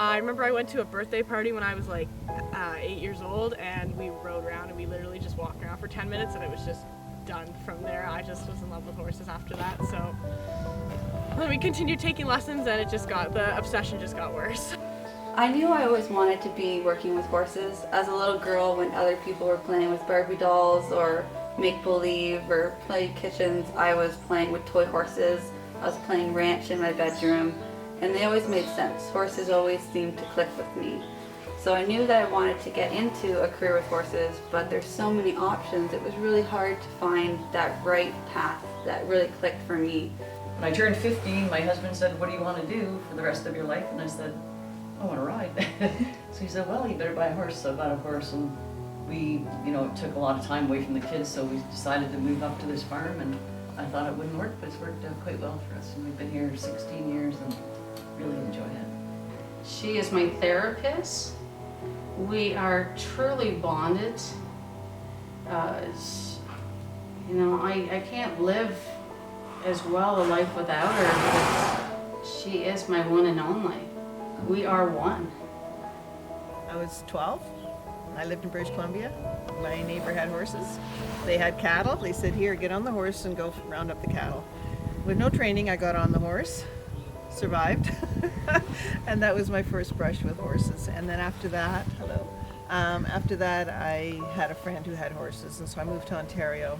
I remember I went to a birthday party when I was like 8 years old, and we rode around and we literally just walked around for 10 minutes and it was just done from there. I just was in love with horses after that. So then we continued taking lessons and the obsession just got worse. I knew I always wanted to be working with horses. As a little girl, when other people were playing with Barbie dolls or make-believe or play kitchens, I was playing with toy horses. I was playing ranch in my bedroom, and they always made sense. Horses always seemed to click with me. So I knew that I wanted to get into a career with horses, but there's so many options. It was really hard to find that right path that really clicked for me. When I turned 15, my husband said, "What do you want to do for the rest of your life?" And I said, "I want to ride." So he said, "Well, you better buy a horse." So I bought a horse, and it took a lot of time away from the kids, so we decided to move up to this farm, and I thought it wouldn't work, but it's worked out quite well for us, and we've been here 16 years and really enjoy it. She is my therapist. We are truly bonded. I can't live as well a life without her. She is my one and only. We are one. I was 12. I lived in British Columbia. My neighbor had horses. They had cattle. They said, "Here, get on the horse and go round up the cattle." With no training, I got on the horse, survived, and that was my first brush with horses. And then after that, I had a friend who had horses, and so I moved to Ontario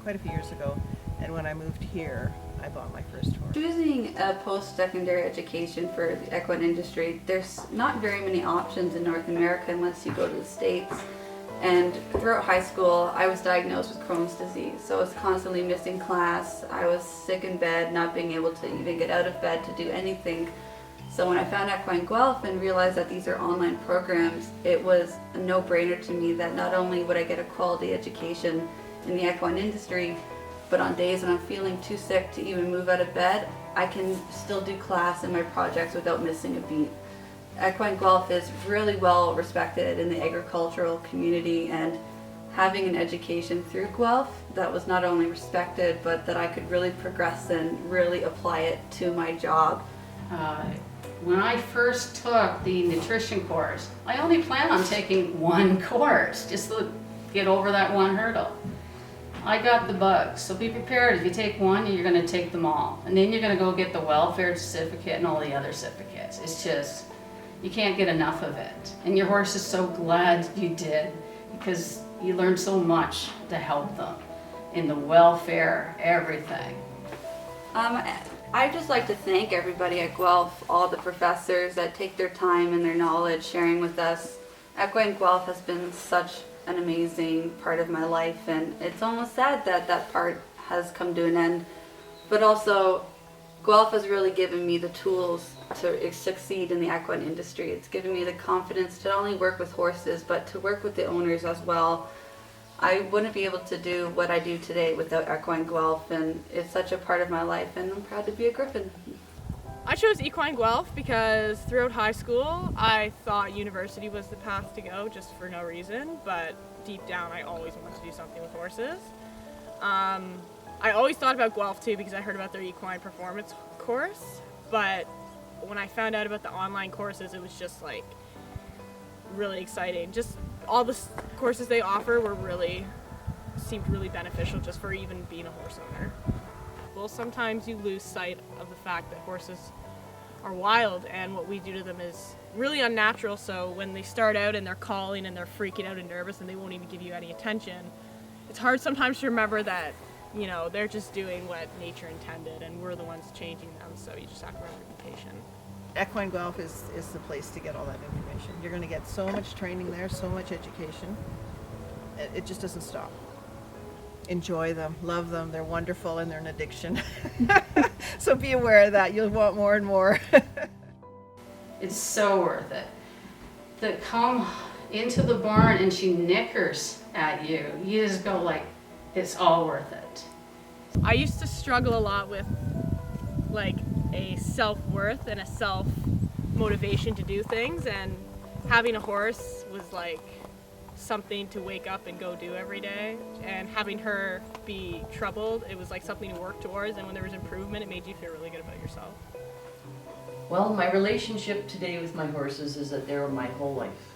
quite a few years ago. And when I moved here, I bought my first horse. Choosing a post-secondary education for the equine industry, there's not very many options in North America unless you go to the States. And throughout high school, I was diagnosed with Crohn's disease, so I was constantly missing class. I was sick in bed, not being able to even get out of bed to do anything. So when I found Equine Guelph and realized that these are online programs, it was a no-brainer to me that not only would I get a quality education in the equine industry, but on days when I'm feeling too sick to even move out of bed, I can still do class and my projects without missing a beat. Equine Guelph is really well respected in the agricultural community, and having an education through Guelph that was not only respected, but that I could really progress and really apply it to my job. When I first took the nutrition course, I only planned on taking one course, just to get over that one hurdle. I got the bug, so be prepared. If you take one, you're going to take them all. And then you're going to go get the welfare certificate and all the other certificates. It's just, you can't get enough of it. And your horse is so glad you did, because you learned so much to help them in the welfare, everything. I'd just like to thank everybody at Guelph, all the professors that take their time and their knowledge sharing with us. Equine Guelph has been such an amazing part of my life, and it's almost sad that that part has come to an end. But also, Guelph has really given me the tools to succeed in the equine industry. It's given me the confidence to not only work with horses, but to work with the owners as well. I wouldn't be able to do what I do today without Equine Guelph, and it's such a part of my life, and I'm proud to be a Griffin. I chose Equine Guelph because throughout high school I thought university was the path to go just for no reason, but deep down I always wanted to do something with horses. I always thought about Guelph too because I heard about their equine performance course, but when I found out about the online courses, it was just like really exciting. Just all the courses they offer seemed really beneficial just for even being a horse owner. Well, sometimes you lose sight of the fact that horses are wild, and what we do to them is really unnatural. So when they start out and they're calling and they're freaking out and nervous and they won't even give you any attention, it's hard sometimes to remember that, they're just doing what nature intended and we're the ones changing them, so you just have to remember to be patient. Equine Guelph is the place to get all that information. You're going to get so much training there, so much education. It just doesn't stop. Enjoy them, love them, they're wonderful, and they're an addiction. So be aware of that, you'll want more and more. It's so worth it. To come into the barn and she nickers at you, you just go like, it's all worth it. I used to struggle a lot with like a self-worth and a self-motivation to do things, and having a horse was like something to wake up and go do every day, and having her be troubled, it was like something to work towards, and when there was improvement, it made you feel really good about yourself. Well, my relationship today with my horses is that they're my whole life.